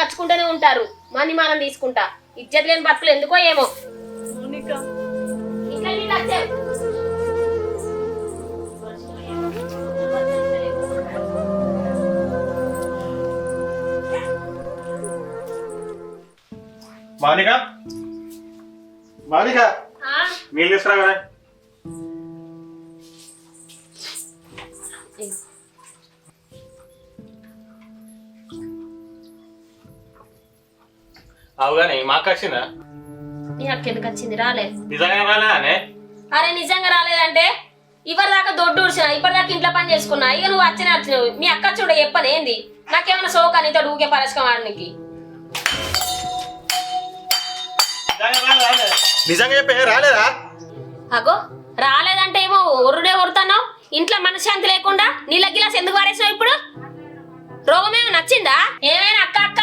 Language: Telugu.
కచ్చుకుంటూనే ఉంటారు. మంది మనం తీసుకుంటా ఇజ్జత్ లేని బతుకులు ఎందుకో ఏమో. ఇట్లా నీళ్ళు వచ్చావు. మానిక మానిక నీళ్ళు తీసుకురా కదా. అవుగాని మాకు వచ్చిందా? నీ అక్క ఎందుకు వచ్చింది? రాలే. నిజంగా రాలేదానే? అరే నిజంగా రాలేదంటే ఇప్పటిదాకా దొడ్డు ఊడ్చిన, ఇప్పటిదాకా ఇంట్లో పని చేసుకున్నా. ఇక నువ్వు వచ్చినావు. మీ అక్క చూడ చెప్పని ఏంది? నాకేమైనా సోకా నీతో ఊకే పరస్కం ఆడనికి? నిజంగా చెప్పే రాలేదా? అగో రాలేదంటే ఏమో ఒరుడే ఒరుతున్నావు. ఇంట్లో మనశ్శాంతి లేకుండా నీళ్ళ గిలాస్ ఎందుకు పారేసావు? ఇప్పుడు రోగమేమో నచ్చిందా? ఏమైనా అక్క అక్క